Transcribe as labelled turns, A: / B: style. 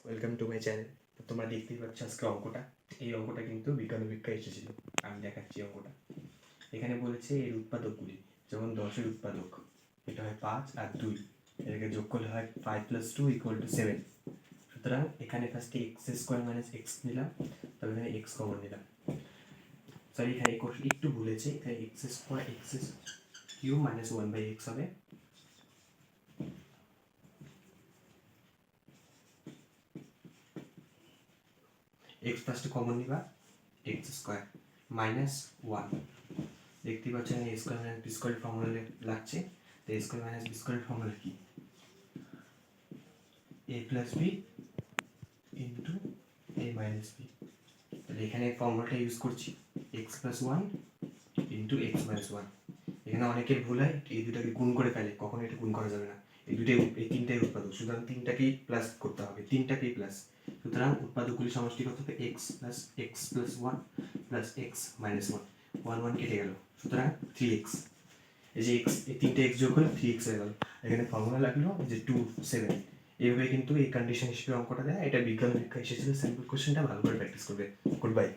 A: Welcome to my channel. তো তোমরা দেখতেই পাচ্ছ আজকে অঙ্কটা। এই অঙ্কটা কিন্তু বিজ্ঞান পরীক্ষায় এসেছিল। আমি দেখাচ্ছি অঙ্কটা। এখানে বলেছে এর উৎপাদকগুলি, যেমন 10-এর উৎপাদক, এটা হয় 5 আর 2, এটাকে যোগ করলে হয় 5 + 2 = 7। সুতরাং এখানে ফার্স্টে x² - x নিলাম, তবে এখানে x কমন নিলাম। সরি, এখানে একটু ভুলেছে, এখানে x² - 1/x হবে। x ফার্স্টে কমন নিবা, x² - 1। দেখতে পাচ্ছেন a² - b² ফর্মুলা লাগছে। তো a² - b² ফর্মুলা কি? a + b * a - b। তাহলে এখানে ফর্মুলাটা ইউজ করছি x + 1 * x - 1। এখানে অনেকের ভুল হয়, এই দুটাকে গুণ করে ফেলে। কখনো এটা গুণ করা যাবে না। এই তিনটাই উৎপাদক, সুতরাং তিনটাকেই প্লাস করতে হবে, তিনটাকেই প্লাস। সুতরাং উৎপাদকগুলি সমষ্টি কত হবে? x + x + 1 + x - 1। 1 1 কেটে গেল, সুতরাং 3x। এই যে x, এই তিনটে x যোগ হলে 3x হয়ে গেল। এখানে ফর্মুলা লাগলো যে 2 7। এইভাবে কিন্তু এই কন্ডিশন হিসেবে অঙ্কটা দেয়। এটা বিজ্ঞান পরীক্ষায় এসেছিল, স্যাম্পল কোশ্চেনটা ভালো করে প্র্যাকটিস করবে। Good bye.